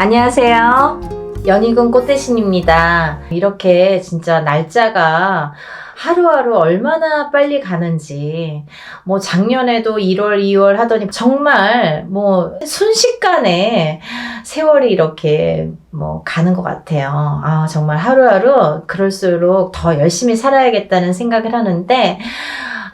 안녕하세요. 연희군 꽃대신입니다. 이렇게 진짜 날짜가 하루하루 얼마나 빨리 가는지, 작년에도 1월, 2월 하더니 정말 순식간에 세월이 이렇게 가는 것 같아요. 정말 하루하루 그럴수록 더 열심히 살아야겠다는 생각을 하는데,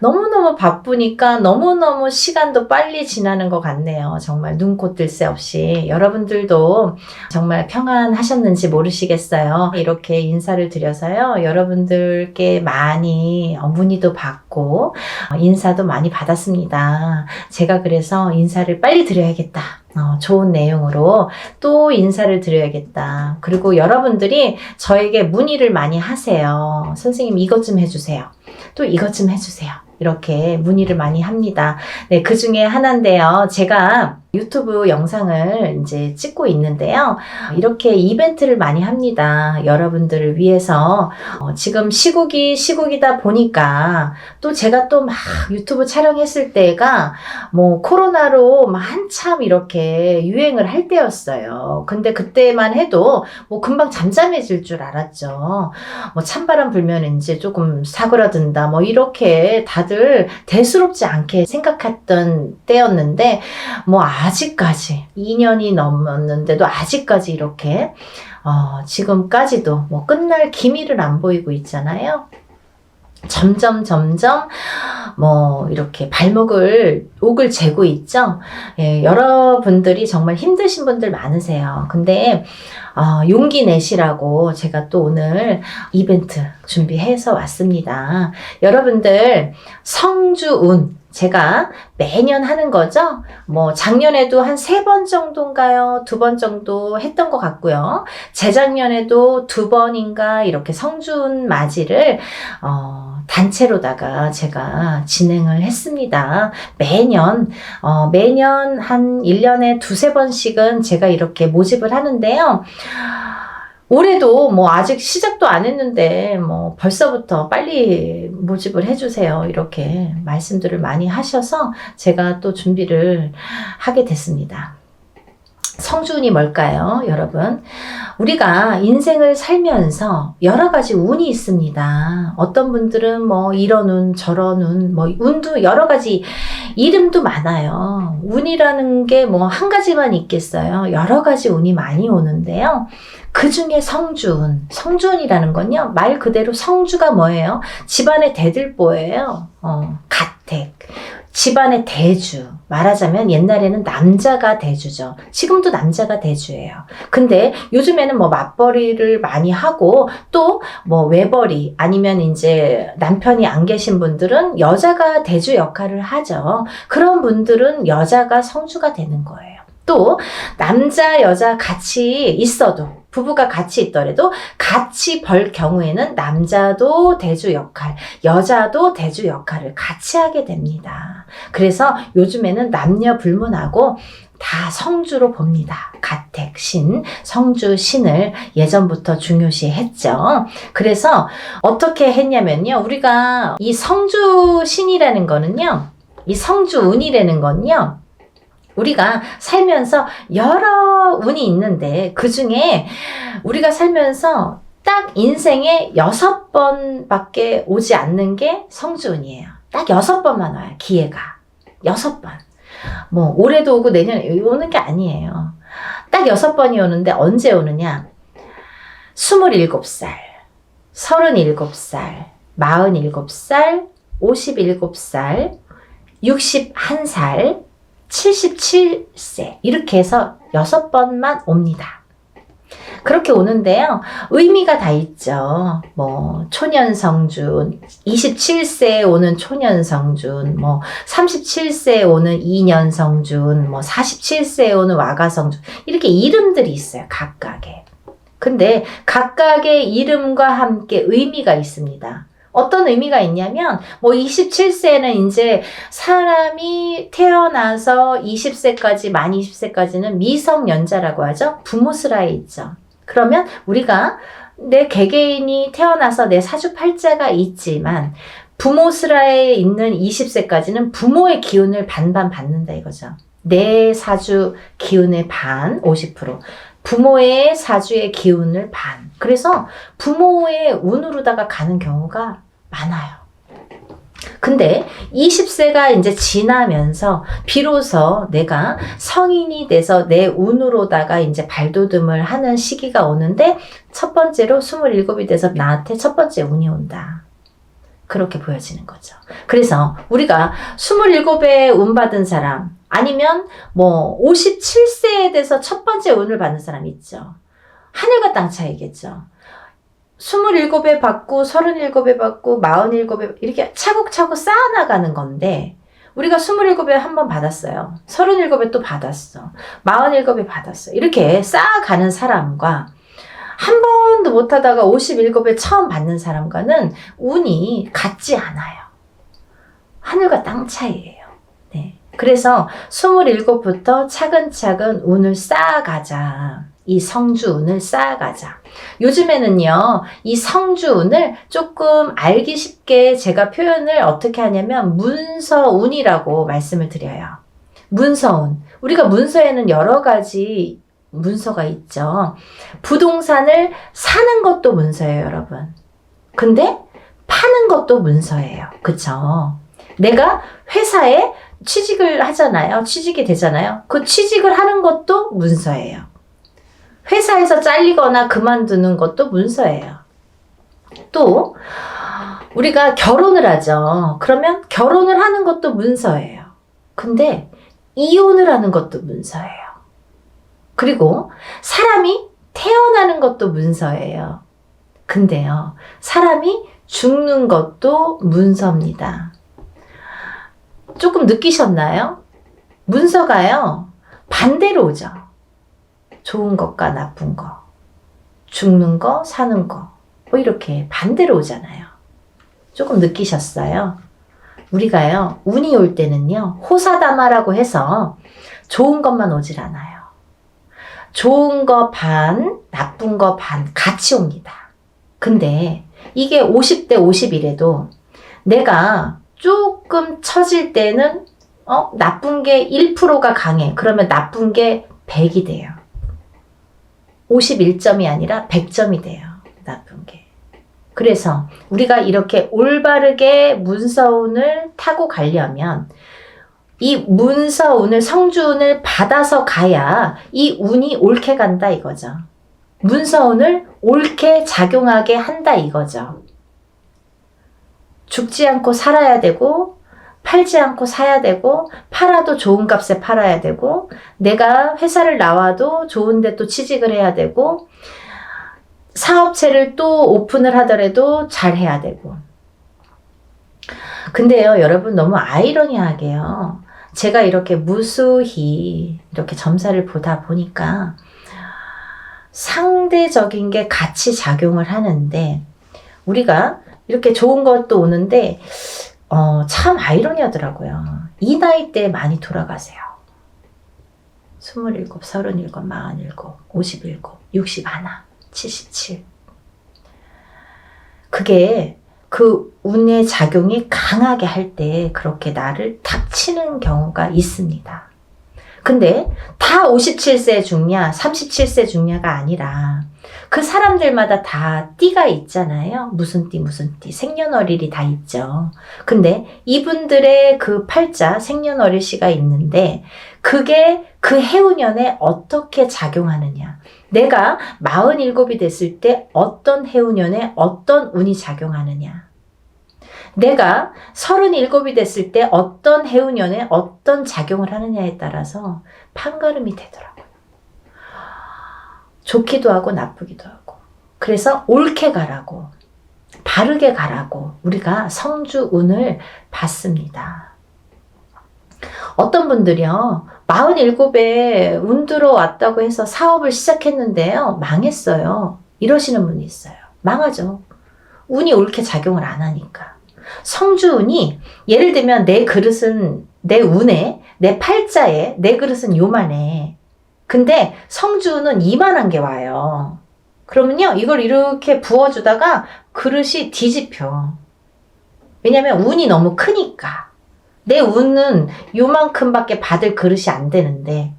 너무너무 바쁘니까 너무너무 시간도 빨리 지나는 것 같네요. 정말 눈코 뜰 새 없이. 여러분들도 정말 평안하셨는지 모르시겠어요. 이렇게 인사를 드려서요. 여러분들께 많이 문의도 받고 인사도 많이 받았습니다. 제가 그래서 인사를 빨리 드려야겠다. 좋은 내용으로 또 인사를 드려야겠다. 그리고 여러분들이 저에게 문의를 많이 하세요. 선생님 이것 좀 해주세요. 또 이것 좀 해주세요. 이렇게 문의를 많이 합니다. 네, 그 중에 하나인데요. 제가 유튜브 영상을 이제 찍고 있는데요. 이렇게 이벤트를 많이 합니다. 여러분들을 위해서. 지금 시국이다 보니까 또 제가 또 막 유튜브 촬영했을 때가 코로나로 한참 이렇게 유행을 할 때였어요. 근데 그때만 해도 금방 잠잠해질 줄 알았죠. 찬바람 불면 이제 조금 사그라든다. 이렇게 다들 대수롭지 않게 생각했던 때였는데 아직까지 2년이 넘었는데도 아직까지 이렇게 지금까지도 끝날 기미를 안 보이고 있잖아요. 점점 이렇게 옥을 재고 있죠. 예, 여러분들이 정말 힘드신 분들 많으세요. 근데 용기 내시라고 제가 또 오늘 이벤트 준비해서 왔습니다. 여러분들 성주운 제가 매년 하는 거죠. 작년에도 한 3번 정도인가요? 2번 정도 했던 것 같고요. 재작년에도 2번인가 이렇게 성준 맞이를 단체로다가 제가 진행을 했습니다. 매년 한 1년에 2-3번씩은 제가 이렇게 모집을 하는데요. 올해도 아직 시작도 안 했는데 벌써부터 빨리 모집을 해주세요. 이렇게 말씀들을 많이 하셔서 제가 또 준비를 하게 됐습니다. 성주운이 뭘까요, 여러분? 우리가 인생을 살면서 여러 가지 운이 있습니다. 어떤 분들은 이런 운, 저런 운, 운도 여러 가지 이름도 많아요. 운이라는 게 한 가지만 있겠어요. 여러 가지 운이 많이 오는데요. 그 중에 성주운, 성주운이라는 건요, 말 그대로 성주가 뭐예요? 집안의 대들보예요. 가택. 집안의 대주. 말하자면 옛날에는 남자가 대주죠. 지금도 남자가 대주예요. 근데 요즘에는 맞벌이를 많이 하고 또 외벌이 아니면 이제 남편이 안 계신 분들은 여자가 대주 역할을 하죠. 그런 분들은 여자가 성주가 되는 거예요. 또 남자 여자 같이 있어도 부부가 같이 있더라도 같이 벌 경우에는 남자도 대주 역할, 여자도 대주 역할을 같이 하게 됩니다. 그래서 요즘에는 남녀 불문하고 다 성주로 봅니다. 가택, 신, 성주, 신을 예전부터 중요시 했죠. 그래서 어떻게 했냐면요. 우리가 이 성주 신이라는 거는요. 이 성주 운이라는 건요. 우리가 살면서 여러 운이 있는데 그 중에 우리가 살면서 딱 인생에 6번밖에 오지 않는 게 성주운이에요. 딱 6번만 와요. 기회가. 6번. 올해도 오고 내년에 오는 게 아니에요. 딱 6번이 오는데 언제 오느냐? 27살, 37살, 47살, 57살, 61살, 77세 이렇게 해서 6번만 옵니다. 그렇게 오는데요. 의미가 다 있죠. 초년성준, 27세에 오는 초년성준, 37세에 오는 이년성준, 47세에 오는 와가성준 이렇게 이름들이 있어요. 각각의. 근데 각각의 이름과 함께 의미가 있습니다. 어떤 의미가 있냐면 27세는 이제 사람이 태어나서 20세까지 만 20세까지는 미성년자라고 하죠. 부모스라에 있죠. 그러면 우리가 내 개개인이 태어나서 내 사주팔자가 있지만 부모스라에 있는 20세까지는 부모의 기운을 반반 받는다 이거죠. 내 사주 기운의 반 50%, 부모의 사주의 기운을 반. 그래서 부모의 운으로다가 가는 경우가 많아요. 근데 20세가 이제 지나면서 비로소 내가 성인이 돼서 내 운으로다가 이제 발돋움을 하는 시기가 오는데, 첫 번째로 27이 돼서 나한테 첫 번째 운이 온다. 그렇게 보여지는 거죠. 그래서 우리가 27에 운 받은 사람, 아니면 뭐 57세에 돼서 첫 번째 운을 받는 사람 있죠. 하늘과 땅 차이겠죠. 27에 받고 37에 받고 47에 이렇게 차곡차곡 쌓아나가는 건데, 우리가 27에 한 번 받았어요. 37에 또 받았어. 47에 받았어. 이렇게 쌓아가는 사람과 한 번도 못하다가 57에 처음 받는 사람과는 운이 같지 않아요. 하늘과 땅 차이예요. 네. 그래서 27부터 차근차근 운을 쌓아가자. 이 성주운을 쌓아가자. 요즘에는요, 이 성주운을 조금 알기 쉽게 제가 표현을 어떻게 하냐면 문서운이라고 말씀을 드려요. 문서운. 우리가 문서에는 여러 가지 문서가 있죠. 부동산을 사는 것도 문서예요, 여러분. 근데 파는 것도 문서예요. 그쵸? 내가 회사에 취직을 하잖아요. 취직이 되잖아요. 그 취직을 하는 것도 문서예요. 회사에서 잘리거나 그만두는 것도 문서예요. 또 우리가 결혼을 하죠. 그러면 결혼을 하는 것도 문서예요. 근데 이혼을 하는 것도 문서예요. 그리고 사람이 태어나는 것도 문서예요. 근데요, 사람이 죽는 것도 문서입니다. 조금 느끼셨나요? 문서가요, 반대로 오죠. 좋은 것과 나쁜 거, 죽는 거, 사는 거, 뭐 이렇게 반대로 오잖아요. 조금 느끼셨어요? 우리가요, 운이 올 때는요, 호사다마라고 해서 좋은 것만 오질 않아요. 좋은 거 반, 나쁜 거 반 같이 옵니다. 근데 이게 50대 50이래도 내가 조금 처질 때는 나쁜 게 1%가 강해. 그러면 나쁜 게 100이 돼요. 51점이 아니라 100점이 돼요. 나쁜 게. 그래서 우리가 이렇게 올바르게 문서운을 타고 가려면 이 문서운을, 성주운을 받아서 가야 이 운이 옳게 간다 이거죠. 문서운을 옳게 작용하게 한다 이거죠. 죽지 않고 살아야 되고, 팔지 않고 사야 되고, 팔아도 좋은 값에 팔아야 되고, 내가 회사를 나와도 좋은데 또 취직을 해야 되고, 사업체를 또 오픈을 하더라도 잘 해야 되고. 근데요, 여러분, 너무 아이러니하게요, 제가 이렇게 무수히 이렇게 점사를 보다 보니까 상대적인 게 같이 작용을 하는데, 우리가 이렇게 좋은 것도 오는데 참 아이러니하더라고요. 이 나이 때 많이 돌아가세요. 27, 37, 47, 57, 61, 77. 그게 그 운의 작용이 강하게 할 때 그렇게 나를 탁 치는 경우가 있습니다. 근데 다 57세 죽냐, 37세 죽냐가 아니라 그 사람들마다 다 띠가 있잖아요. 무슨 띠, 무슨 띠, 생년월일이 다 있죠. 근데 이분들의 그 팔자, 생년월일시가 있는데 그게 그 해운년에 어떻게 작용하느냐. 내가 47이 됐을 때 어떤 해운년에 어떤 운이 작용하느냐. 내가 37이 됐을 때 어떤 해운년에 어떤 작용을 하느냐에 따라서 판가름이 되더라고요. 좋기도 하고 나쁘기도 하고. 그래서 옳게 가라고, 바르게 가라고 우리가 성주운을 받습니다. 어떤 분들이요, 47에 운 들어왔다고 해서 사업을 시작했는데요, 망했어요. 이러시는 분이 있어요. 망하죠. 운이 옳게 작용을 안 하니까. 성주운이, 예를 들면 내 그릇은, 내 운에, 내 팔자에 내 그릇은 요만해. 근데 성주운은 이만한 게 와요. 그러면요, 이걸 이렇게 부어주다가 그릇이 뒤집혀. 왜냐면 운이 너무 크니까. 내 운은 요만큼밖에 받을 그릇이 안 되는데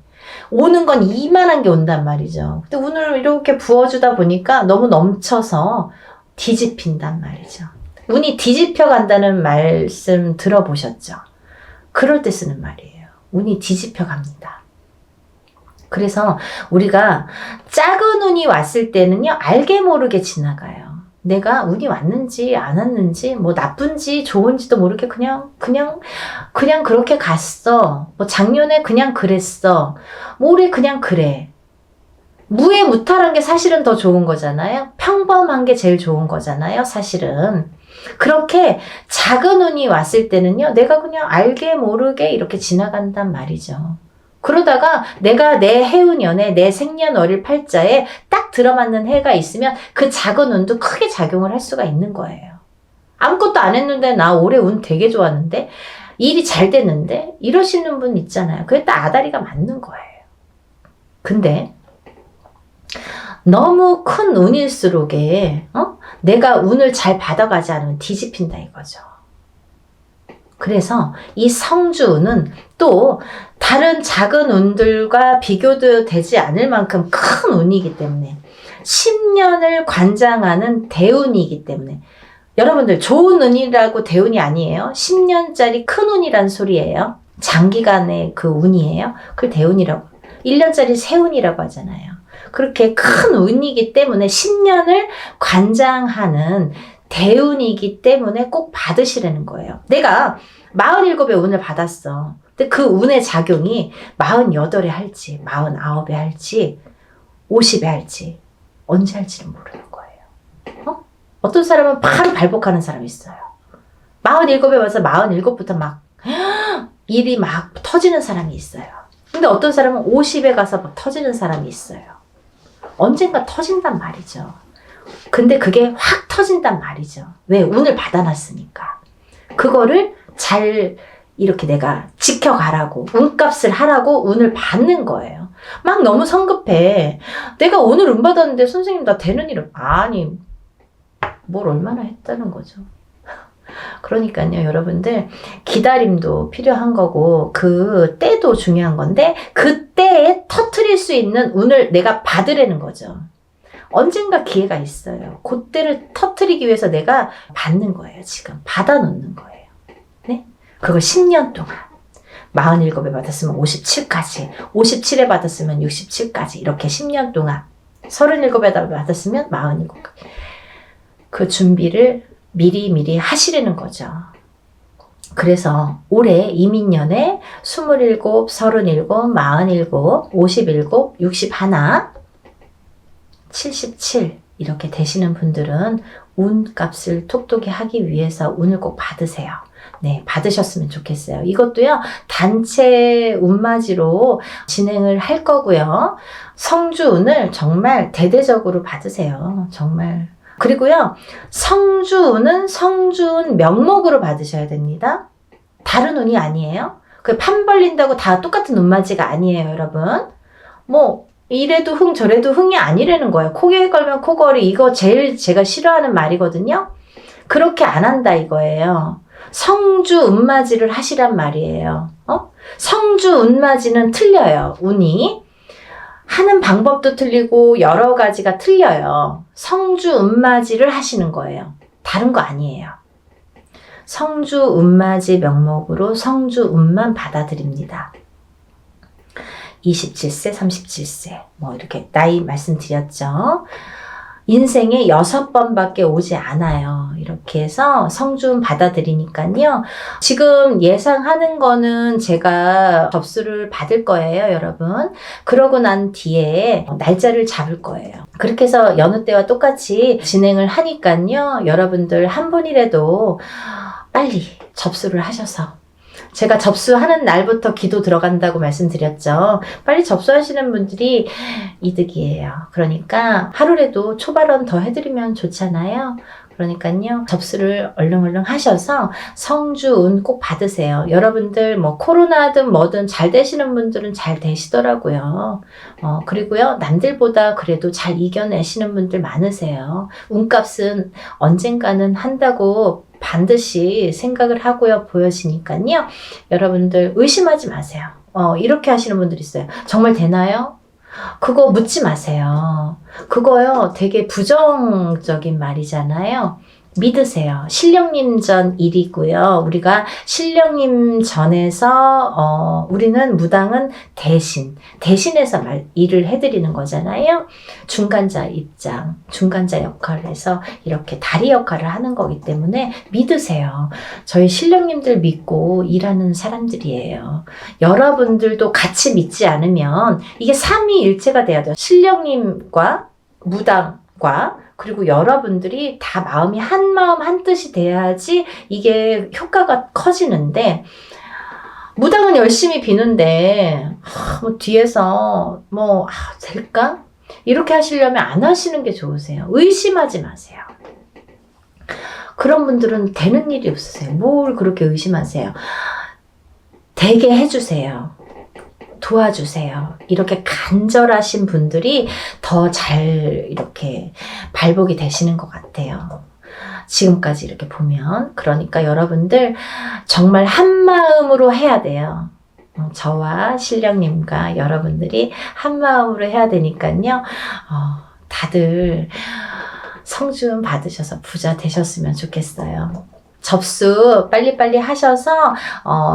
오는 건 이만한 게 온단 말이죠. 근데 운을 이렇게 부어주다 보니까 너무 넘쳐서 뒤집힌단 말이죠. 운이 뒤집혀 간다는 말씀 들어보셨죠? 그럴 때 쓰는 말이에요. 운이 뒤집혀 갑니다. 그래서 우리가 작은 운이 왔을 때는요, 알게 모르게 지나가요. 내가 운이 왔는지 안 왔는지 뭐 나쁜지 좋은지도 모르게 그냥 그렇게 갔어. 뭐 작년에 그냥 그랬어. 뭐 올해 그냥 그래. 무해무탈한 게 사실은 더 좋은 거잖아요. 평범한 게 제일 좋은 거잖아요. 사실은. 그렇게 작은 운이 왔을 때는요, 내가 그냥 알게 모르게 이렇게 지나간단 말이죠. 그러다가 내가 내 해운년에 내 생년월일 팔자에 딱 들어맞는 해가 있으면 그 작은 운도 크게 작용을 할 수가 있는 거예요. 아무것도 안 했는데 나 올해 운 되게 좋았는데 일이 잘 됐는데 이러시는 분 있잖아요. 그게 딱 아다리가 맞는 거예요. 근데 너무 큰 운일수록에 내가 운을 잘 받아가지 않으면 뒤집힌다 이거죠. 그래서 이 성주운은 또 다른 작은 운들과 비교도 되지 않을 만큼 큰 운이기 때문에 10년을 관장하는 대운이기 때문에 여러분들 좋은 운이라고 대운이 아니에요. 10년짜리 큰 운이란 소리예요. 장기간의 그 운이에요. 그걸 대운이라고 1년짜리 세운이라고 하잖아요. 그렇게 큰 운이기 때문에 10년을 관장하는 대운이기 때문에 꼭 받으시라는 거예요. 내가 47의 운을 받았어. 근데 그 운의 작용이 48에 할지 49에 할지 50에 할지 언제 할지는 모르는 거예요. 어떤 사람은 바로 발복하는 사람이 있어요. 47에 와서 47부터 막 일이 막 터지는 사람이 있어요. 근데 어떤 사람은 50에 가서 막 터지는 사람이 있어요. 언젠가 터진단 말이죠. 근데 그게 확 터진단 말이죠. 왜? 운을 받아놨으니까. 그거를 잘 이렇게 내가 지켜가라고, 운값을 하라고 운을 받는 거예요. 막 너무 성급해. 내가 오늘 운 받았는데 선생님 나 되는 일은 아니 뭘 얼마나 했다는 거죠. 그러니까요, 여러분들 기다림도 필요한 거고 그 때도 중요한 건데 그 때에 터트릴 수 있는 운을 내가 받으라는 거죠. 언젠가 기회가 있어요. 그때를 터트리기 위해서 내가 받는 거예요. 지금 받아놓는 거예요. 네? 그걸 10년 동안 47에 받았으면 57까지 57에 받았으면 67까지 이렇게 10년 동안 37에 받았으면 47까지 그 준비를 미리 하시라는 거죠. 그래서 올해 이민년에 27, 37, 47, 57, 61, 77 이렇게 되시는 분들은 운값을 톡톡히 하기 위해서 운을 꼭 받으세요. 네, 받으셨으면 좋겠어요. 이것도요, 단체 운맞이로 진행을 할 거고요. 성주운을 정말 대대적으로 받으세요. 정말. 그리고요, 성주운은 성주운 명목으로 받으셔야 됩니다. 다른 운이 아니에요. 그 판 벌린다고 다 똑같은 운맞이가 아니에요, 여러분. 뭐, 이래도 흥 저래도 흥이 아니라는 거예요. 코에 걸면 코걸이 이거 제일 제가 싫어하는 말이거든요. 그렇게 안 한다 이거예요. 성주 운맞이를 하시란 말이에요. 성주 운맞이는 틀려요. 운이 하는 방법도 틀리고 여러 가지가 틀려요. 성주 운맞이를 하시는 거예요. 다른 거 아니에요. 성주 운맞이 명목으로 성주 운만 받아들입니다. 27세, 37세 뭐 이렇게 나이 말씀드렸죠. 인생에 6번밖에 오지 않아요. 이렇게 해서 성주운 받아들이니까요. 지금 예상하는 거는 제가 접수를 받을 거예요, 여러분. 그러고 난 뒤에 날짜를 잡을 거예요. 그렇게 해서 여느 때와 똑같이 진행을 하니까요. 여러분들 한 분이라도 빨리 접수를 하셔서 제가 접수하는 날부터 기도 들어간다고 말씀드렸죠. 빨리 접수하시는 분들이 이득이에요. 그러니까 하루라도 초발언 더 해드리면 좋잖아요. 그러니까요. 접수를 얼른 하셔서 성주운 꼭 받으세요. 여러분들 뭐 코로나든 뭐든 잘 되시는 분들은 잘 되시더라고요. 그리고요. 남들보다 그래도 잘 이겨내시는 분들 많으세요. 운값은 언젠가는 한다고 반드시 생각을 하고요 보여지니까요. 여러분들 의심하지 마세요. 이렇게 하시는 분들 있어요. 정말 되나요? 그거 묻지 마세요. 그거요 되게 부정적인 말이잖아요. 믿으세요. 신령님 전 일이고요. 우리가 신령님 전에서 우리는 무당은 대신해서 일을 해드리는 거잖아요. 중간자 입장, 중간자 역할을 해서 이렇게 다리 역할을 하는 거기 때문에 믿으세요. 저희 신령님들 믿고 일하는 사람들이에요. 여러분들도 같이 믿지 않으면 이게 삼위일체가 돼야 돼요. 신령님과 무당과 그리고 여러분들이 다 마음이 한 마음 한 뜻이 돼야지 이게 효과가 커지는데, 무당은 열심히 비는데 뭐 뒤에서 될까? 이렇게 하시려면 안 하시는 게 좋으세요. 의심하지 마세요. 그런 분들은 되는 일이 없으세요. 뭘 그렇게 의심하세요. 되게 해주세요. 도와주세요. 이렇게 간절하신 분들이 더 잘 이렇게 발복이 되시는 것 같아요. 지금까지 이렇게 보면. 그러니까 여러분들 정말 한 마음으로 해야 돼요. 저와 신령님과 여러분들이 한 마음으로 해야 되니까요. 다들 성준 받으셔서 부자 되셨으면 좋겠어요. 접수 빨리빨리 하셔서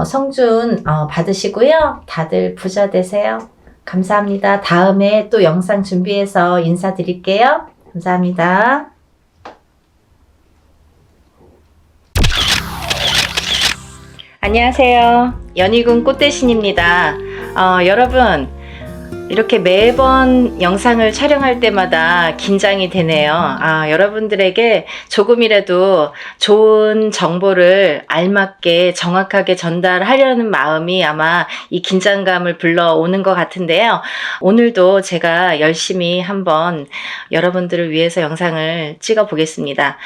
성준 받으시고요. 다들 부자 되세요. 감사합니다. 다음에 또 영상 준비해서 인사드릴게요. 감사합니다. 안녕하세요. 연희군 꽃대신입니다. 여러분, 이렇게 매번 영상을 촬영할 때마다 긴장이 되네요. 여러분들에게 조금이라도 좋은 정보를 알맞게 정확하게 전달하려는 마음이 아마 이 긴장감을 불러오는 것 같은데요. 오늘도 제가 열심히 한번 여러분들을 위해서 영상을 찍어 보겠습니다.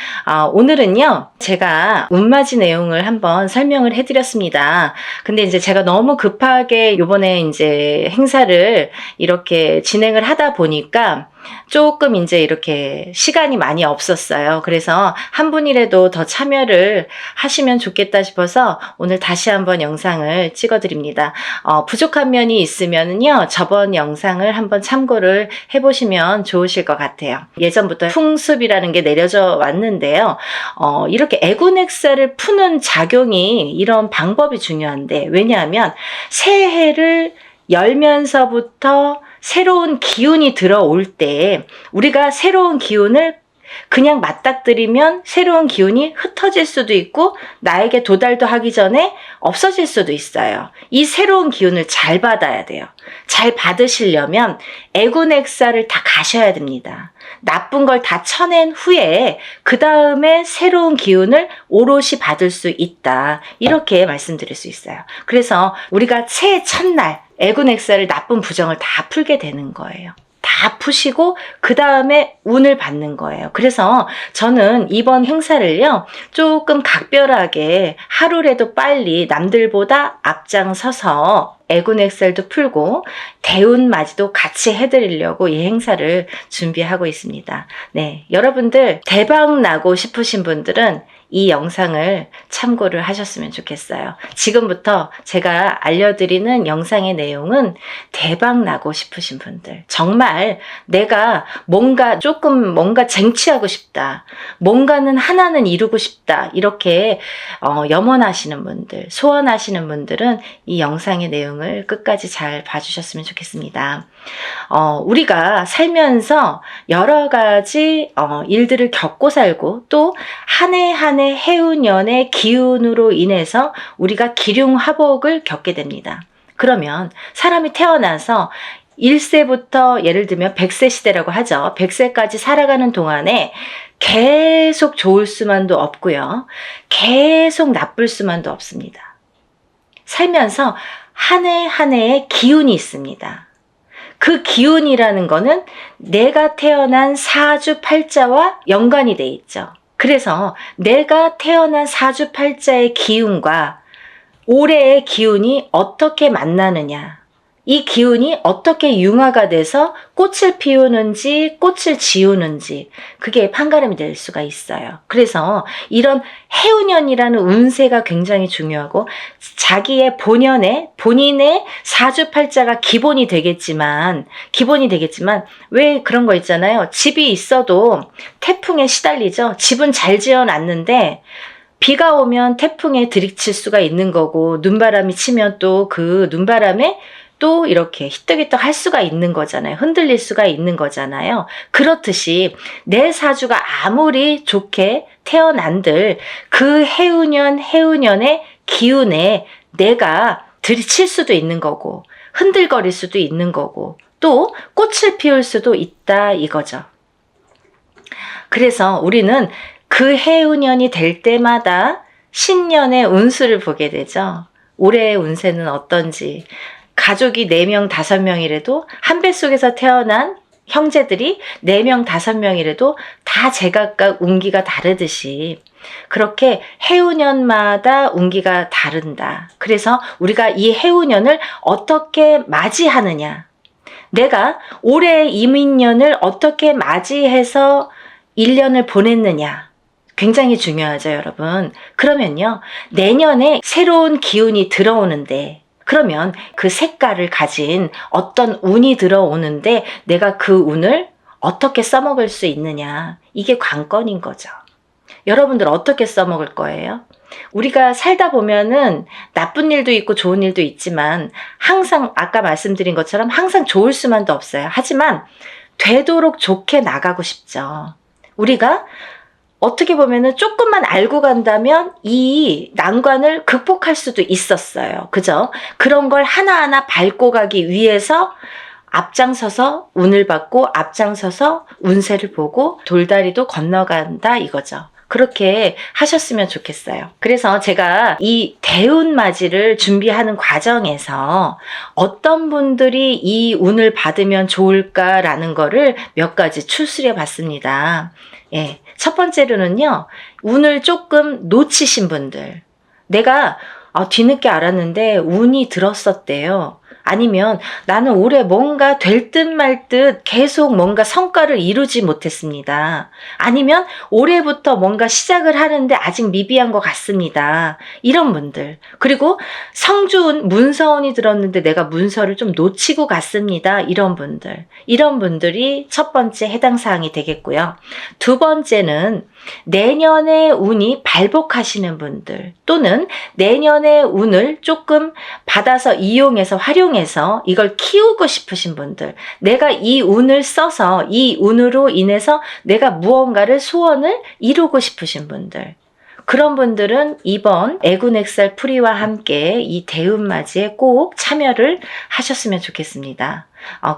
오늘은요, 제가 운맞이 내용을 한번 설명을 해드렸습니다. 근데 이제 제가 너무 급하게 요번에 이제 행사를 이렇게 진행을 하다 보니까 조금 이제 이렇게 시간이 많이 없었어요. 그래서 한 분이라도 더 참여를 하시면 좋겠다 싶어서 오늘 다시 한번 영상을 찍어드립니다. 부족한 면이 있으면요, 저번 영상을 한번 참고를 해보시면 좋으실 것 같아요. 예전부터 풍습이라는 게 내려져 왔는데요. 이렇게 애군액사를 푸는 작용이 이런 방법이 중요한데, 왜냐하면 새해를 열면서부터 새로운 기운이 들어올 때 우리가 새로운 기운을 그냥 맞닥뜨리면 새로운 기운이 흩어질 수도 있고 나에게 도달도 하기 전에 없어질 수도 있어요. 이 새로운 기운을 잘 받아야 돼요. 잘 받으시려면 애군액사를 다 가셔야 됩니다. 나쁜 걸 다 쳐낸 후에 그 다음에 새로운 기운을 오롯이 받을 수 있다. 이렇게 말씀드릴 수 있어요. 그래서 우리가 새해 첫날 애군액사를 나쁜 부정을 다 풀게 되는 거예요. 다 푸시고 그 다음에 운을 받는 거예요. 그래서 저는 이번 행사를요, 조금 각별하게 하루라도 빨리 남들보다 앞장서서 애군액살도 풀고 대운맞이도 같이 해드리려고 이 행사를 준비하고 있습니다. 네, 여러분들 대박 나고 싶으신 분들은 이 영상을 참고를 하셨으면 좋겠어요. 지금부터 제가 알려드리는 영상의 내용은 대박 나고 싶으신 분들, 정말 내가 뭔가 쟁취하고 싶다, 뭔가는 하나는 이루고 싶다, 이렇게 염원하시는 분들, 소원하시는 분들은 이 영상의 내용을 끝까지 잘 봐주셨으면 좋겠습니다. 우리가 살면서 여러 가지 일들을 겪고 살고 또 한 해 한 해 해운년의 기운으로 인해서 우리가 기륭화복을 겪게 됩니다. 그러면 사람이 태어나서 1세부터 예를 들면 100세 시대라고 하죠. 100세까지 살아가는 동안에 계속 좋을 수만도 없고요. 계속 나쁠 수만도 없습니다. 살면서 한 해 한 해의 기운이 있습니다. 그 기운이라는 거는 내가 태어난 사주팔자와 연관이 돼 있죠. 그래서 내가 태어난 사주팔자의 기운과 올해의 기운이 어떻게 만나느냐, 이 기운이 어떻게 융화가 돼서 꽃을 피우는지 꽃을 지우는지 그게 판가름이 될 수가 있어요. 그래서 이런 해운년이라는 운세가 굉장히 중요하고 자기의 본인의 사주팔자가 기본이 되겠지만 왜 그런 거 있잖아요. 집이 있어도 태풍에 시달리죠. 집은 잘 지어놨는데 비가 오면 태풍에 들이칠 수가 있는 거고 눈바람이 치면 또 그 눈바람에 또 이렇게 히떡히떡 할 수가 있는 거잖아요. 흔들릴 수가 있는 거잖아요. 그렇듯이 내 사주가 아무리 좋게 태어난들 그 해운년의 기운에 내가 들이칠 수도 있는 거고 흔들거릴 수도 있는 거고 또 꽃을 피울 수도 있다 이거죠. 그래서 우리는 그 해운년이 될 때마다 신년의 운수를 보게 되죠. 올해의 운세는 어떤지. 가족이 4명, 5명이라도 한 뱃속에서 태어난 형제들이 4명, 5명이라도 다 제각각 운기가 다르듯이 그렇게 해운년마다 운기가 다른다. 그래서 우리가 이 해운년을 어떻게 맞이하느냐. 내가 올해 이민년을 어떻게 맞이해서 1년을 보냈느냐. 굉장히 중요하죠, 여러분. 그러면요, 내년에 새로운 기운이 들어오는데 그러면 그 색깔을 가진 어떤 운이 들어오는데 내가 그 운을 어떻게 써먹을 수 있느냐. 이게 관건인 거죠. 여러분들 어떻게 써먹을 거예요? 우리가 살다 보면은 나쁜 일도 있고 좋은 일도 있지만 항상 아까 말씀드린 것처럼 항상 좋을 수만도 없어요. 하지만 되도록 좋게 나가고 싶죠. 우리가 어떻게 보면은 조금만 알고 간다면 이 난관을 극복할 수도 있었어요. 그죠? 그런 걸 하나하나 밟고 가기 위해서 앞장서서 운을 받고 앞장서서 운세를 보고 돌다리도 건너간다 이거죠. 그렇게 하셨으면 좋겠어요. 그래서 제가 이 대운맞이를 준비하는 과정에서 어떤 분들이 이 운을 받으면 좋을까라는 거를 몇 가지 추스려 봤습니다. 예. 첫 번째로는요, 운을 조금 놓치신 분들. 내가 뒤늦게 알았는데 운이 들었었대요. 아니면 나는 올해 뭔가 될 듯 말 듯 계속 뭔가 성과를 이루지 못했습니다. 아니면 올해부터 뭔가 시작을 하는데 아직 미비한 것 같습니다. 이런 분들. 그리고 성주운, 문서운이 들었는데 내가 문서를 좀 놓치고 갔습니다. 이런 분들. 이런 분들이 첫 번째 해당 사항이 되겠고요. 두 번째는 내년의 운이 발복하시는 분들 또는 내년의 운을 조금 받아서 이용해서 활용해서 이걸 키우고 싶으신 분들, 내가 이 운을 써서 이 운으로 인해서 내가 무언가를 소원을 이루고 싶으신 분들, 그런 분들은 이번 애군액살 풀이와 함께 이 대운맞이에 꼭 참여를 하셨으면 좋겠습니다.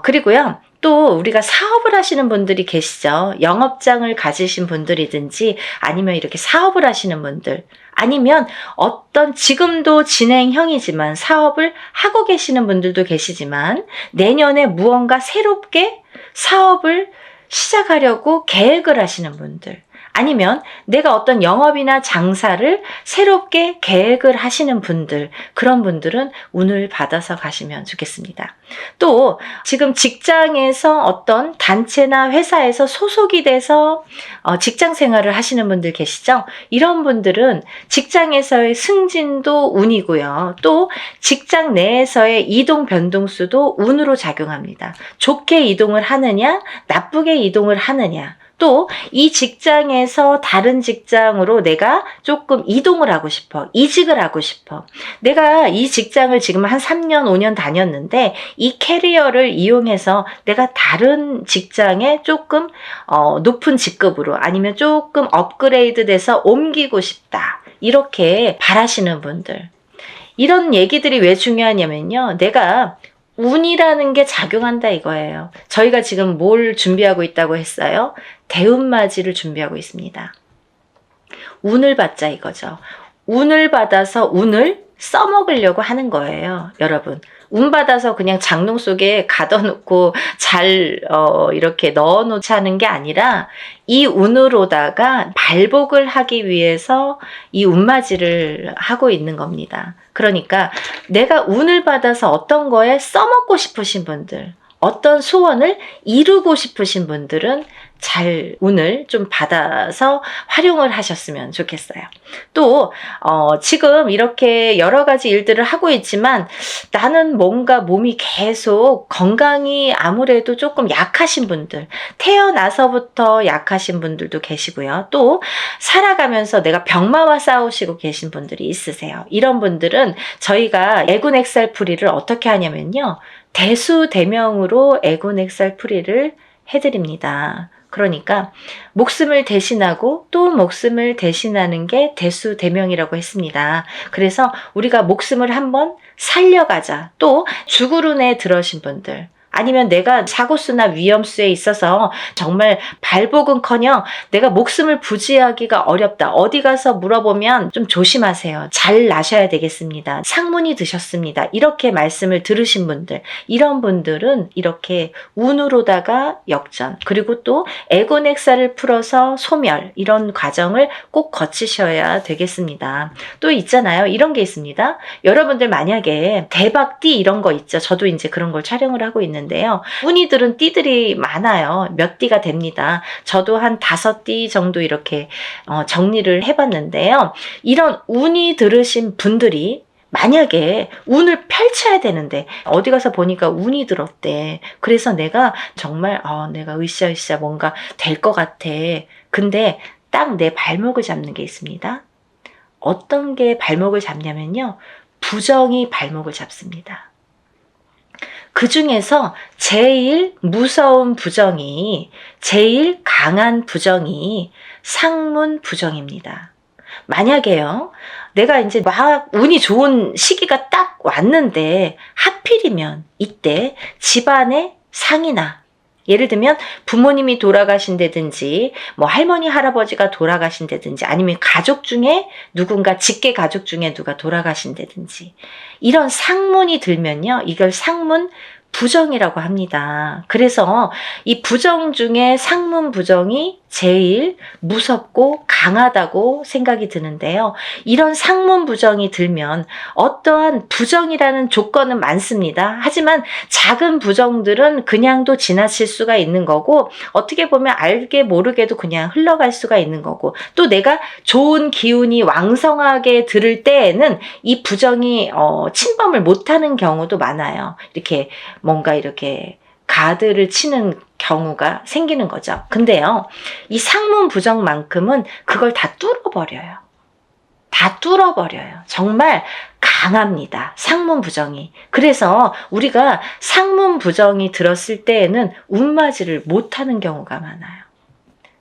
그리고요. 또 우리가 사업을 하시는 분들이 계시죠. 영업장을 가지신 분들이든지 아니면 이렇게 사업을 하시는 분들 아니면 어떤 지금도 진행형이지만 사업을 하고 계시는 분들도 계시지만 내년에 무언가 새롭게 사업을 시작하려고 계획을 하시는 분들 아니면 내가 어떤 영업이나 장사를 새롭게 계획을 하시는 분들, 그런 분들은 운을 받아서 가시면 좋겠습니다. 또 지금 직장에서 어떤 단체나 회사에서 소속이 돼서 직장 생활을 하시는 분들 계시죠? 이런 분들은 직장에서의 승진도 운이고요. 또 직장 내에서의 이동 변동수도 운으로 작용합니다. 좋게 이동을 하느냐, 나쁘게 이동을 하느냐. 또 이 직장에서 다른 직장으로 내가 조금 이동을 하고 싶어. 이직을 하고 싶어. 내가 이 직장을 지금 한 3년, 5년 다녔는데 이 캐리어를 이용해서 내가 다른 직장에 조금 높은 직급으로 아니면 조금 업그레이드 돼서 옮기고 싶다. 이렇게 바라시는 분들. 이런 얘기들이 왜 중요하냐면요. 내가 운이라는 게 작용한다 이거예요. 저희가 지금 뭘 준비하고 있다고 했어요? 대운맞이를 준비하고 있습니다. 운을 받자 이거죠. 운을 받아서 운을 써먹으려고 하는 거예요. 여러분. 운 받아서 그냥 장롱 속에 가둬놓고 잘 이렇게 넣어놓지 하는 게 아니라 이 운으로다가 발복을 하기 위해서 이 운맞이를 하고 있는 겁니다. 그러니까 내가 운을 받아서 어떤 거에 써먹고 싶으신 분들, 어떤 소원을 이루고 싶으신 분들은 잘 운을 좀 받아서 활용을 하셨으면 좋겠어요. 또 지금 이렇게 여러 가지 일들을 하고 있지만 나는 뭔가 몸이 계속 건강이 아무래도 조금 약하신 분들, 태어나서부터 약하신 분들도 계시고요. 또 살아가면서 내가 병마와 싸우시고 계신 분들이 있으세요. 이런 분들은 저희가 애군액살풀이를 어떻게 하냐면요, 대수대명으로 애군액살풀이를 해드립니다. 그러니까 목숨을 대신하고 또 목숨을 대신하는 게 대수대명이라고 했습니다. 그래서 우리가 목숨을 한번 살려가자. 또 죽으run에 들어신 분들, 아니면 내가 사고수나 위험수에 있어서 정말 발복은커녕 내가 목숨을 부지하기가 어렵다. 어디 가서 물어보면 좀 조심하세요. 잘 나셔야 되겠습니다. 상문이 드셨습니다. 이렇게 말씀을 들으신 분들, 이런 분들은 이렇게 운으로다가 역전, 그리고 또 애곤액살을 풀어서 소멸, 이런 과정을 꼭 거치셔야 되겠습니다. 또 있잖아요. 이런 게 있습니다. 여러분들 만약에 대박띠 이런 거 있죠. 저도 이제 그런 걸 촬영을 하고 있는데요. 운이들은 띠들이 많아요. 몇 띠가 됩니다. 저도 한 5띠 정도 이렇게 정리를 해봤는데요. 이런 운이 들으신 분들이 만약에 운을 펼쳐야 되는데 어디 가서 보니까 운이 들었대. 그래서 내가 정말 내가 으쌰으쌰 뭔가 될 것 같아. 근데 딱 내 발목을 잡는 게 있습니다. 어떤 게 발목을 잡냐면요, 부정이 발목을 잡습니다. 그 중에서 제일 무서운 부정이, 제일 강한 부정이 상문 부정입니다. 만약에요, 내가 이제 막 운이 좋은 시기가 딱 왔는데 하필이면 이때 집안에 상이나, 예를 들면 부모님이 돌아가신다든지 뭐 할머니 할아버지가 돌아가신다든지 아니면 가족 중에 누군가, 직계 가족 중에 누가 돌아가신다든지 이런 상문이 들면요, 이걸 상문 부정이라고 합니다. 그래서 이 부정 중에 상문 부정이 제일 무섭고 강하다고 생각이 드는데요. 이런 상문 부정이 들면 어떠한 부정이라는 조건은 많습니다. 하지만 작은 부정들은 그냥도 지나칠 수가 있는 거고, 어떻게 보면 알게 모르게도 그냥 흘러갈 수가 있는 거고, 또 내가 좋은 기운이 왕성하게 들을 때에는 이 부정이 침범을 못하는 경우도 많아요. 이렇게 뭔가 이렇게 가드를 치는 경우가 생기는 거죠. 근데요, 이 상문 부정만큼은 그걸 다 뚫어버려요. 다 뚫어버려요. 정말 강합니다. 상문 부정이. 그래서 우리가 상문 부정이 들었을 때에는 운맞이를 못하는 경우가 많아요.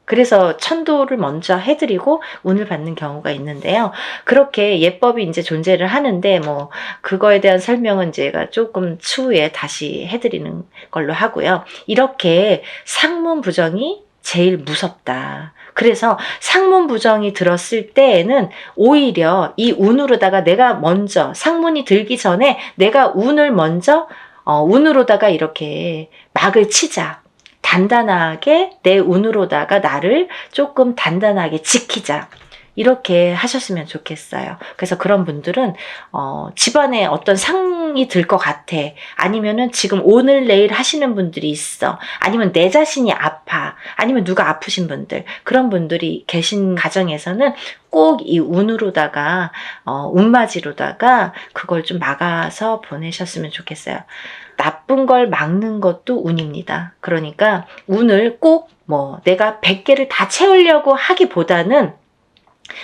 그래서 천도를 먼저 해드리고 운을 받는 경우가 있는데요. 그렇게 예법이 이제 존재를 하는데 뭐 그거에 대한 설명은 제가 조금 추후에 다시 해드리는 걸로 하고요. 이렇게 상문 부정이 제일 무섭다. 그래서 상문 부정이 들었을 때에는 오히려 이 운으로다가 내가 먼저, 상문이 들기 전에 내가 운을 먼저 운으로다가 이렇게 막을 치자. 단단하게 내 운으로다가 나를 조금 단단하게 지키자. 이렇게 하셨으면 좋겠어요. 그래서 그런 분들은 집안에 어떤 상이 들 것 같아. 아니면은 지금 오늘 내일 하시는 분들이 있어. 아니면 내 자신이 아파. 아니면 누가 아프신 분들. 그런 분들이 계신 가정에서는 꼭 이 운으로다가 운맞이로다가 그걸 좀 막아서 보내셨으면 좋겠어요. 나쁜 걸 막는 것도 운입니다. 그러니까 운을 꼭 뭐 내가 100개를 다 채우려고 하기보다는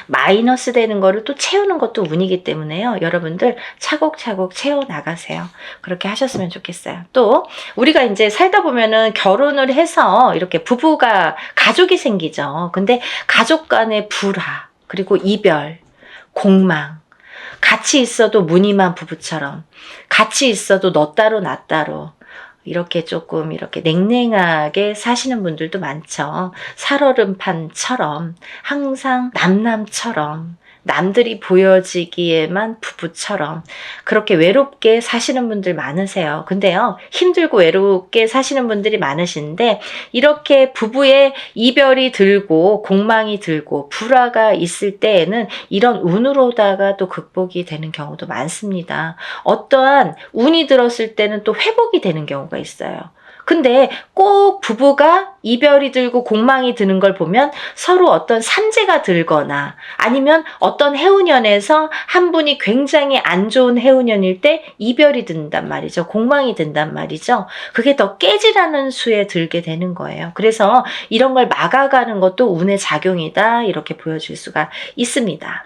마이너스 되는 거를 또 채우는 것도 운이기 때문에요. 여러분들 차곡차곡 채워나가세요. 그렇게 하셨으면 좋겠어요. 또 우리가 이제 살다 보면은 결혼을 해서 이렇게 부부가, 가족이 생기죠. 근데 가족 간의 불화, 그리고 이별, 공망, 같이 있어도 무늬만 부부처럼, 같이 있어도 너 따로 나 따로, 이렇게 조금 이렇게 냉랭하게 사시는 분들도 많죠. 살얼음판처럼, 항상 남남처럼, 남들이 보여지기에만 부부처럼 그렇게 외롭게 사시는 분들 많으세요. 근데요, 힘들고 외롭게 사시는 분들이 많으신데 이렇게 부부의 이별이 들고 공망이 들고 불화가 있을 때에는 이런 운으로다가 또 극복이 되는 경우도 많습니다. 어떠한 운이 들었을 때는 또 회복이 되는 경우가 있어요. 근데 꼭 부부가 이별이 들고 공망이 드는 걸 보면 서로 어떤 산재가 들거나 아니면 어떤 해운년에서 한 분이 굉장히 안 좋은 해운년일 때 이별이 든단 말이죠. 공망이 든단 말이죠. 그게 더 깨지라는 수에 들게 되는 거예요. 그래서 이런 걸 막아가는 것도 운의 작용이다, 이렇게 보여줄 수가 있습니다.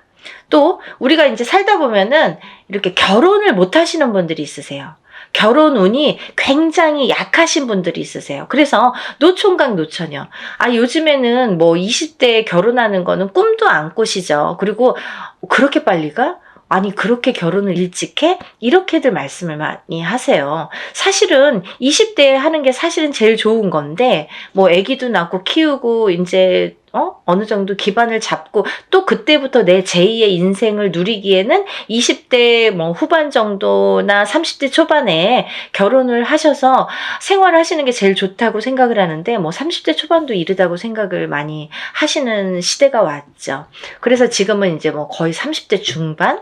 또 우리가 이제 살다 보면은 이렇게 결혼을 못 하시는 분들이 있으세요. 결혼 운이 굉장히 약하신 분들이 있으세요. 그래서 노총각 노처녀. 요즘에는 뭐 20대에 결혼하는 거는 꿈도 안 꾸시죠. 그리고 그렇게 빨리 가? 아니, 그렇게 결혼을 일찍 해? 이렇게들 말씀을 많이 하세요. 사실은 20대에 하는 게 사실은 제일 좋은 건데, 뭐 아기도 낳고 키우고 이제 어느 정도 기반을 잡고 또 그때부터 내 제2의 인생을 누리기에는 20대 뭐 후반 정도나 30대 초반에 결혼을 하셔서 생활하시는 게 제일 좋다고 생각을 하는데, 뭐 30대 초반도 이르다고 생각을 많이 하시는 시대가 왔죠. 그래서 지금은 이제 뭐 거의 30대 중반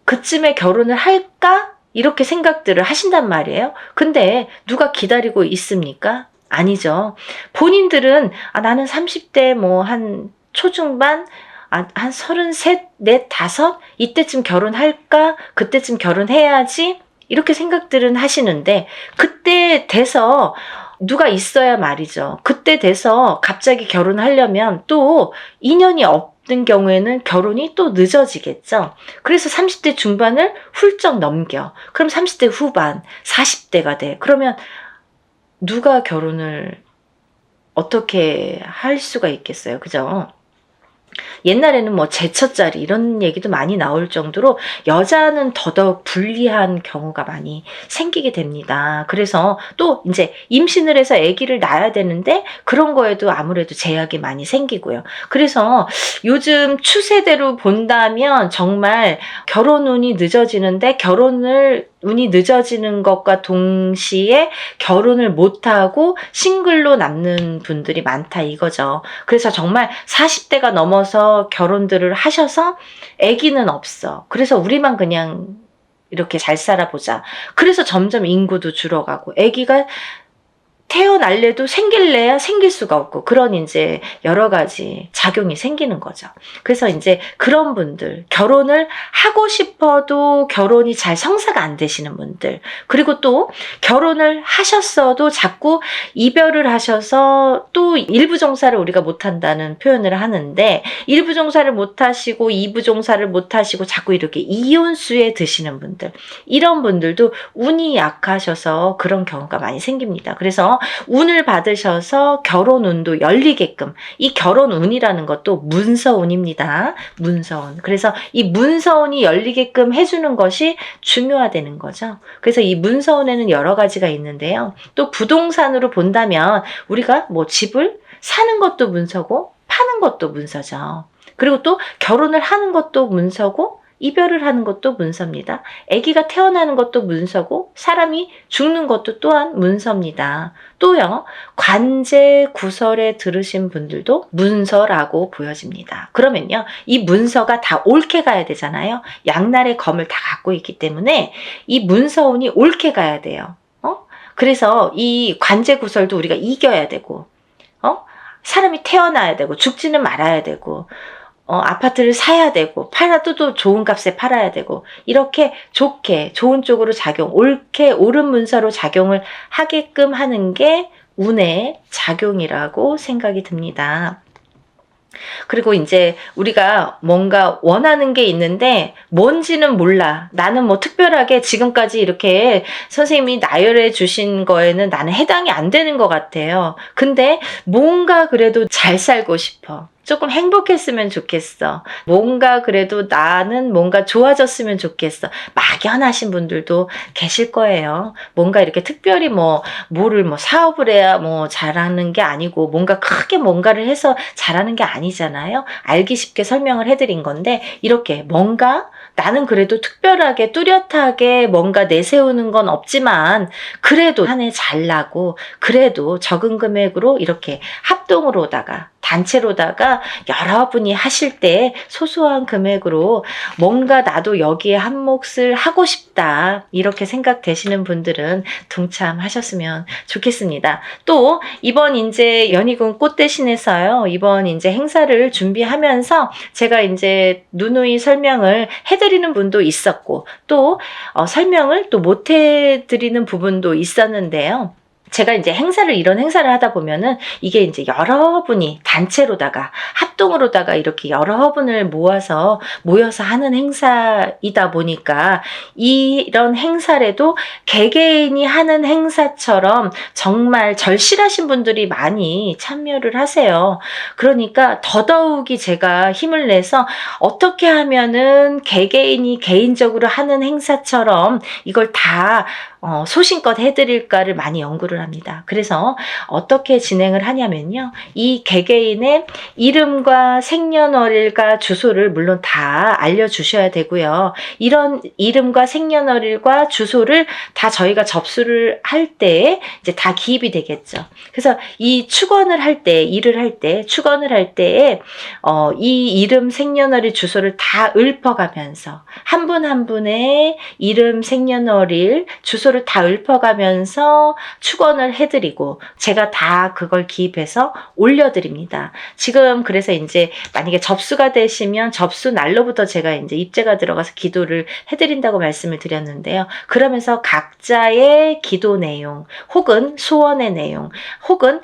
그쯤에 결혼을 할까? 이렇게 생각들을 하신단 말이에요. 근데 누가 기다리고 있습니까? 아니죠. 본인들은 나는 30대 뭐 한 초중반, 한 33, 4, 5 이때쯤 결혼할까? 그때쯤 결혼해야지? 이렇게 생각들은 하시는데 그때 돼서 누가 있어야 말이죠. 그때 돼서 갑자기 결혼하려면 또 인연이 없는 경우에는 결혼이 또 늦어지겠죠. 그래서 30대 중반을 훌쩍 넘겨. 그럼 30대 후반, 40대가 돼. 그러면 누가 결혼을 어떻게 할 수가 있겠어요. 그죠? 옛날에는 뭐 제처자리 이런 얘기도 많이 나올 정도로 여자는 더더욱 불리한 경우가 많이 생기게 됩니다. 그래서 또 이제 임신을 해서 아기를 낳아야 되는데 그런 거에도 아무래도 제약이 많이 생기고요. 그래서 요즘 추세대로 본다면 정말 결혼 운이 늦어지는데 운이 늦어지는 것과 동시에 결혼을 못하고 싱글로 남는 분들이 많다 이거죠. 그래서 정말 40대가 넘어서 결혼들을 하셔서 아기는 없어. 그래서 우리만 그냥 이렇게 잘 살아보자. 그래서 점점 인구도 줄어가고 아기가 태어날래도 생길래야 생길 수가 없고 그런 이제 여러 가지 작용이 생기는 거죠. 그래서 이제 그런 분들, 결혼을 하고 싶어도 결혼이 잘 성사가 안 되시는 분들, 그리고 또 결혼을 하셨어도 자꾸 이별을 하셔서 또 일부 종사를 우리가 못한다는 표현을 하는데 일부 종사를 못하시고 2부 종사를 못하시고 자꾸 이렇게 이혼수에 드시는 분들, 이런 분들도 운이 약하셔서 그런 경우가 많이 생깁니다. 그래서 운을 받으셔서 결혼 운도 열리게끔, 이 결혼 운이라는 것도 문서운입니다. 문서운. 그래서 이 문서운이 열리게끔 해주는 것이 중요하다는 거죠. 그래서 이 문서운에는 여러 가지가 있는데요. 또 부동산으로 본다면 우리가 뭐 집을 사는 것도 문서고 파는 것도 문서죠. 그리고 또 결혼을 하는 것도 문서고 이별을 하는 것도 문서입니다. 아기가 태어나는 것도 문서고 사람이 죽는 것도 또한 문서입니다. 또요, 관제 구설에 들으신 분들도 문서라고 보여집니다. 그러면요, 이 문서가 다 옳게 가야 되잖아요. 양날의 검을 다 갖고 있기 때문에 이 문서운이 옳게 가야 돼요. 그래서 이 관제 구설도 우리가 이겨야 되고, 사람이 태어나야 되고 죽지는 말아야 되고, 아파트를 사야 되고 팔아도 또 좋은 값에 팔아야 되고 이렇게 좋게 좋은 쪽으로 옳게 옳은 문서로 작용을 하게끔 하는 게 운의 작용이라고 생각이 듭니다. 그리고 이제 우리가 뭔가 원하는 게 있는데 뭔지는 몰라. 나는 뭐 특별하게 지금까지 이렇게 선생님이 나열해 주신 거에는 나는 해당이 안 되는 것 같아요. 근데 뭔가 그래도 잘 살고 싶어. 조금 행복했으면 좋겠어. 뭔가 그래도 나는 뭔가 좋아졌으면 좋겠어. 막연하신 분들도 계실 거예요. 뭔가 이렇게 특별히 뭐를 사업을 해야 잘하는 게 아니고 뭔가 크게 뭔가를 해서 잘하는 게 아니잖아요. 알기 쉽게 설명을 해드린 건데 이렇게 뭔가 나는 그래도 특별하게 뚜렷하게 뭔가 내세우는 건 없지만 그래도 한 해 잘 나고 그래도 적은 금액으로 이렇게 합동으로다가 단체로다가 여러분이 하실 때 소소한 금액으로 뭔가 나도 여기에 한 몫을 하고 싶다 이렇게 생각되시는 분들은 동참하셨으면 좋겠습니다. 또 이번 이제 연희군 꽃 대신해서요 이번 이제 행사를 준비하면서 제가 이제 누누이 설명을 해드리는 분도 있었고 또 설명을 또 못 해드리는 부분도 있었는데요. 제가 이제 이런 행사를 하다 보면은 이게 이제 여러분이 단체로다가 합동으로다가 이렇게 여러분을 모여서 하는 행사이다 보니까 이런 행사라도 개개인이 하는 행사처럼 정말 절실하신 분들이 많이 참여를 하세요. 그러니까 더더욱이 제가 힘을 내서 어떻게 하면은 개개인이 개인적으로 하는 행사처럼 이걸 다 소신껏 해드릴까를 많이 연구를 합니다. 그래서 어떻게 진행을 하냐면요. 이 개개인의 이름과 생년월일과 주소를 물론 다 알려주셔야 되고요. 이런 이름과 생년월일과 주소를 다 저희가 접수를 할 때 이제 다 기입이 되겠죠. 그래서 이 축원을 할 때, 일을 할 때, 축원을 할 때에 이 이름, 생년월일, 주소를 다 읊어가면서 한 분 한 분의 이름, 생년월일, 주소를 다 읊어가면서 축원을 해드리고 제가 다 그걸 기입해서 올려드립니다. 지금 그래서 이제 만약에 접수가 되시면 접수 날로부터 제가 이제 입제가 들어가서 기도를 해드린다고 말씀을 드렸는데요. 그러면서 각자의 기도 내용 혹은 소원의 내용 혹은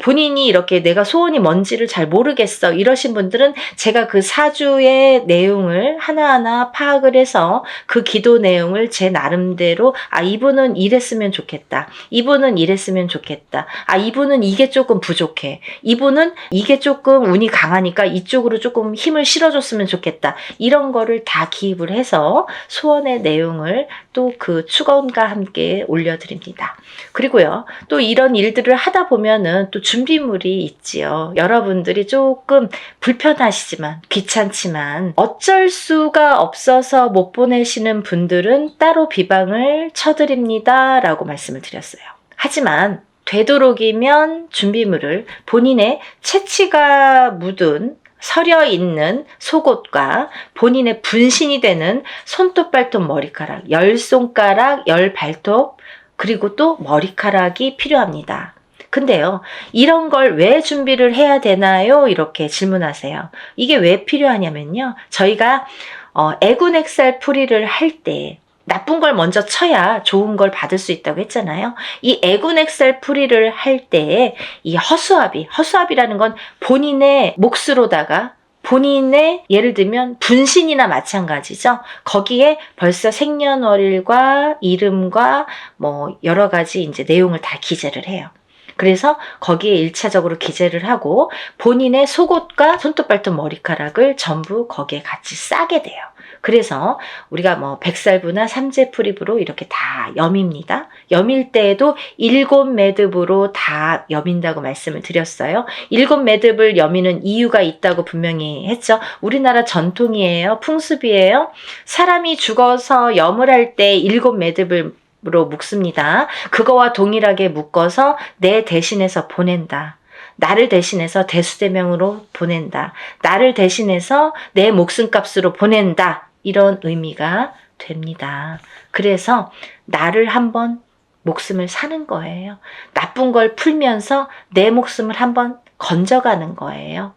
본인이 이렇게 내가 소원이 뭔지를 잘 모르겠어 이러신 분들은 제가 그 사주의 내용을 하나하나 파악을 해서 그 기도 내용을 제 나름대로 이분은 이랬으면 좋겠다. 이분은 이랬으면 좋겠다. 이분은 이게 조금 부족해. 이분은 이게 조금 운이 강하니까 이쪽으로 조금 힘을 실어줬으면 좋겠다. 이런 거를 다 기입을 해서 소원의 내용을 또 그 축원과 함께 올려드립니다. 그리고요, 또 이런 일들을 하다 보면은 또 준비물이 있지요. 여러분들이 조금 불편하시지만, 귀찮지만, 어쩔 수가 없어서 못 보내시는 분들은 따로 비방을 쳐드립니다. 라고 말씀을 드렸어요. 하지만, 되도록이면 준비물을 본인의 채취가 묻은 서려 있는 속옷과 본인의 분신이 되는 손톱, 발톱, 머리카락, 10손가락, 10발톱, 그리고 또 머리카락이 필요합니다. 근데요, 이런 걸 왜 준비를 해야 되나요? 이렇게 질문하세요. 이게 왜 필요하냐면요, 저희가 애군액살 풀이를 할 때 나쁜 걸 먼저 쳐야 좋은 걸 받을 수 있다고 했잖아요. 이 애군액살 풀이를 할 때 이 허수아비라는 건 본인의 몫으로다가 본인의 예를 들면 분신이나 마찬가지죠. 거기에 벌써 생년월일과 이름과 여러 가지 이제 내용을 다 기재를 해요. 그래서 거기에 1차적으로 기재를 하고 본인의 속옷과 손톱, 발톱, 머리카락을 전부 거기에 같이 싸게 돼요. 그래서 우리가 백살부나 삼재풀입으로 이렇게 다 여밉니다. 여밀 때에도 7매듭으로 다 여민다고 말씀을 드렸어요. 7매듭을 여미는 이유가 있다고 분명히 했죠. 우리나라 전통이에요. 풍습이에요. 사람이 죽어서 염을 할 때 7매듭을 로 묶습니다. 그거와 동일하게 묶어서 내 대신해서 보낸다. 나를 대신해서 대수대명으로 보낸다. 나를 대신해서 내 목숨값으로 보낸다. 이런 의미가 됩니다. 그래서 나를 한번 목숨을 사는 거예요. 나쁜 걸 풀면서 내 목숨을 한번 건져가는 거예요.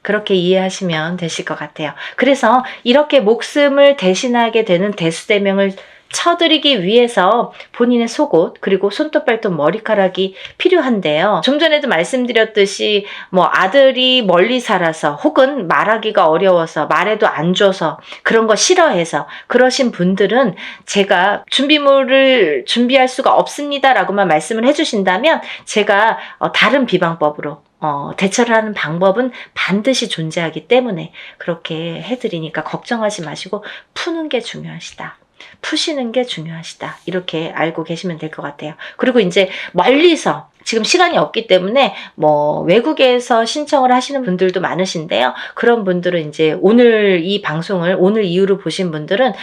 그렇게 이해하시면 되실 것 같아요. 그래서 이렇게 목숨을 대신하게 되는 대수대명을 쳐드리기 위해서 본인의 속옷 그리고 손톱, 발톱, 머리카락이 필요한데요. 좀 전에도 말씀드렸듯이 아들이 멀리 살아서 혹은 말하기가 어려워서 말해도 안 줘서 그런 거 싫어해서 그러신 분들은 제가 준비물을 준비할 수가 없습니다 라고만 말씀을 해주신다면 제가 다른 비방법으로 대처를 하는 방법은 반드시 존재하기 때문에 그렇게 해드리니까 걱정하지 마시고 푸는 게 중요하시다. 푸시는 게 중요하시다. 이렇게 알고 계시면 될 것 같아요. 그리고 이제 멀리서 지금 시간이 없기 때문에 뭐 외국에서 신청을 하시는 분들도 많으신데요. 그런 분들은 이제 오늘 이 방송을 오늘 이후로 보신 분들은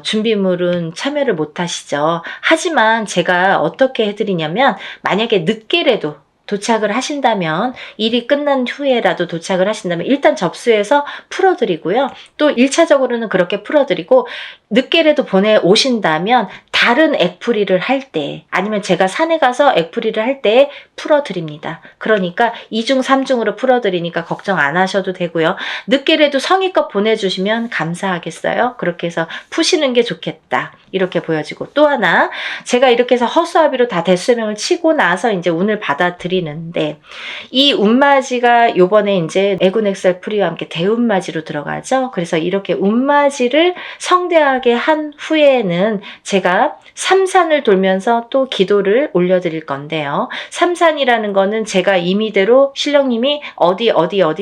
준비물은 참여를 못 하시죠. 하지만 제가 어떻게 해드리냐면 만약에 늦게라도 도착을 하신다면 일이 끝난 후에라도 도착을 하신다면 일단 접수해서 풀어드리고요. 또 1차적으로는 그렇게 풀어드리고 늦게라도 보내오신다면 다른 액풀이를 할 때 아니면 제가 산에 가서 액풀이를 할 때 풀어드립니다. 그러니까 2중 3중으로 풀어드리니까 걱정 안 하셔도 되고요. 늦게라도 성의껏 보내주시면 감사하겠어요. 그렇게 해서 푸시는 게 좋겠다. 이렇게 보여지고 또 하나 제가 이렇게 해서 허수아비로 다 대수명을 치고 나서 이제 운을 받아들이는데 이 운맞이가 요번에 이제 애군엑셀 풀이와 함께 대운맞이로 들어가죠. 그래서 이렇게 운맞이를 성대하게 한 후에는 제가 삼산을 돌면서 또 기도를 올려드릴 건데요. 삼산이라는 거는 제가 임의대로 신령님이 어디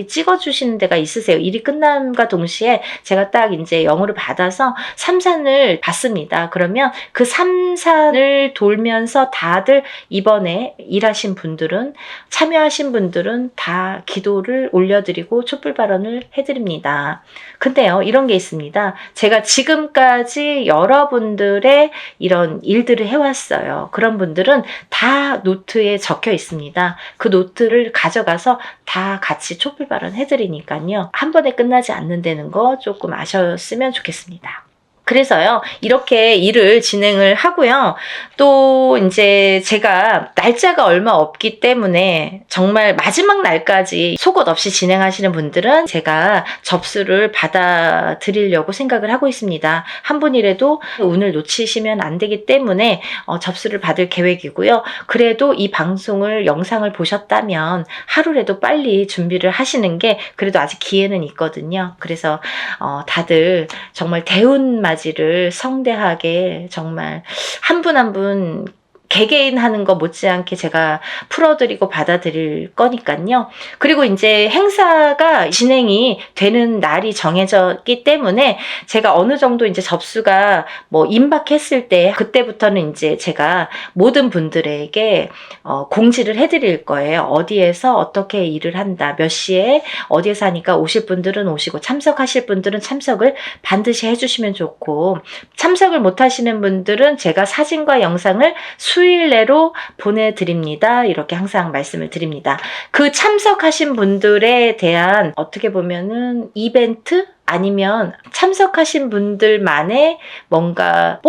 찍어주시는 데가 있으세요. 일이 끝남과 동시에 제가 딱 이제 영으로 받아서 삼산을 받습니다. 그러면 그 삼산을 돌면서 다들 이번에 일하신 분들은 참여하신 분들은 다 기도를 올려드리고 촛불 발언을 해드립니다. 근데요, 이런 게 있습니다. 제가 지금까지 여러분들의 이런 일들을 해왔어요. 그런 분들은 다 노트에 적혀 있습니다. 그 노트를 가져가서 다 같이 촛불 발언 해드리니까요. 한 번에 끝나지 않는다는 거 조금 아셨으면 좋겠습니다. 그래서요, 이렇게 일을 진행을 하고요. 또 이제 제가 날짜가 얼마 없기 때문에 정말 마지막 날까지 속옷 없이 진행하시는 분들은 제가 접수를 받아드리려고 생각을 하고 있습니다. 한 분이라도 운을 놓치시면 안 되기 때문에 접수를 받을 계획이고요. 그래도 이 방송을 영상을 보셨다면 하루라도 빨리 준비를 하시는 게 그래도 아직 기회는 있거든요. 그래서 다들 정말 대운맞이를 성대하게 정말 한 분 한 분 개개인 하는 거 못지않게 제가 풀어드리고 받아들일 거니까요. 그리고 이제 행사가 진행이 되는 날이 정해졌기 때문에 제가 어느 정도 이제 접수가 뭐 임박했을 때 그때부터는 이제 제가 모든 분들에게 공지를 해드릴 거예요. 어디에서 어떻게 일을 한다, 몇 시에 어디에서 하니까 오실 분들은 오시고 참석하실 분들은 참석을 반드시 해주시면 좋고 참석을 못 하시는 분들은 제가 사진과 영상을 수일 내로 보내드립니다. 이렇게 항상 말씀을 드립니다. 그 참석하신 분들에 대한 어떻게 보면은 이벤트 아니면 참석하신 분들만의 뭔가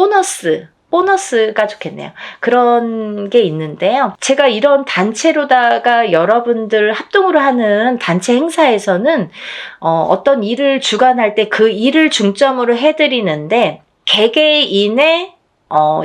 보너스가 좋겠네요. 그런 게 있는데요. 제가 이런 단체로다가 여러분들 합동으로 하는 단체 행사에서는 어떤 일을 주관할 때 그 일을 중점으로 해드리는데 개개인의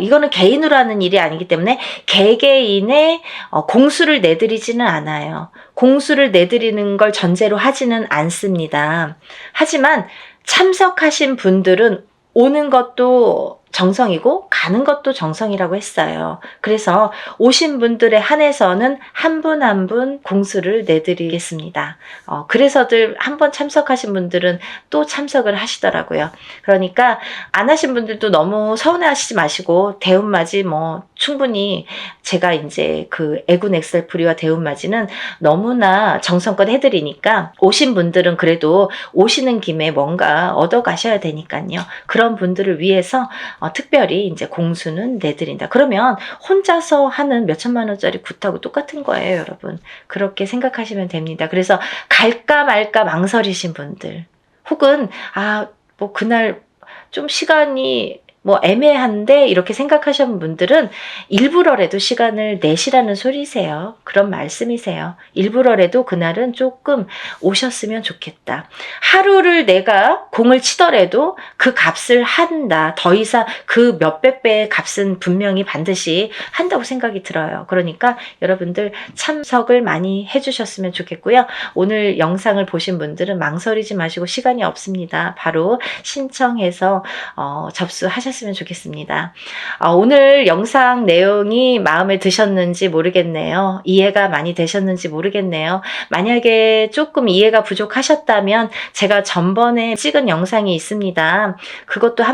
이거는 개인으로 하는 일이 아니기 때문에 개개인의 공수를 내드리지는 않아요. 공수를 내드리는 걸 전제로 하지는 않습니다. 하지만 참석하신 분들은 오는 것도 정성이고 가는 것도 정성이라고 했어요. 그래서 오신 분들에 한해서는 한 분 한 분 공수를 내드리겠습니다. 그래서들 한번 참석하신 분들은 또 참석을 하시더라고요. 그러니까 안 하신 분들도 너무 서운해하시지 마시고 대운맞이 뭐 충분히 제가 이제 그 애군 엑셀풀이와 대운맞이는 너무나 정성껏 해드리니까 오신 분들은 그래도 오시는 김에 뭔가 얻어 가셔야 되니까요. 그런 분들을 위해서 특별히 이제 공수는 내드린다. 그러면 혼자서 하는 몇천만 원짜리 굿하고 똑같은 거예요, 여러분. 그렇게 생각하시면 됩니다. 그래서 갈까 말까 망설이신 분들, 혹은 뭐 그날 좀 시간이 뭐 애매한데 이렇게 생각하시는 분들은 일부러라도 시간을 내시라는 소리세요. 그런 말씀이세요. 일부러라도 그날은 조금 오셨으면 좋겠다. 하루를 내가 공을 치더라도 그 값을 한다. 더 이상 그 몇백 배의 값은 분명히 반드시 한다고 생각이 들어요. 그러니까 여러분들 참석을 많이 해주셨으면 좋겠고요. 오늘 영상을 보신 분들은 망설이지 마시고 시간이 없습니다. 바로 신청해서 접수하셨습니다. 하셨으면 좋겠습니다. 오늘 영상 내용이 마음에 드셨는지 모르겠네요. 이해가 많이 되셨는지 모르겠네요. 만약에 조금 이해가 부족하셨다면 제가 전번에 찍은 영상이 있습니다. 그것도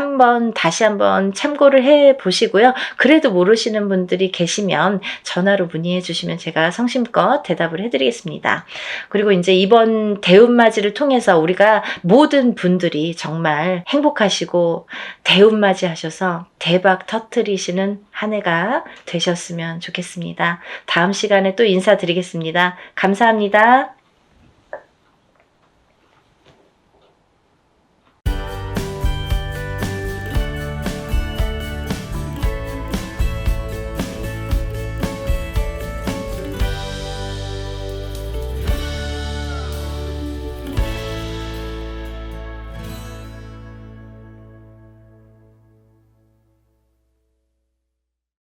다시 한번 참고를 해 보시고요. 그래도 모르시는 분들이 계시면 전화로 문의해 주시면 제가 성심껏 대답을 해드리겠습니다. 그리고 이제 이번 대운맞이를 통해서 우리가 모든 분들이 정말 행복하시고 대운맞이 하셔서 대박 터뜨리시는 한 해가 되셨으면 좋겠습니다. 다음 시간에 또 인사드리겠습니다. 감사합니다.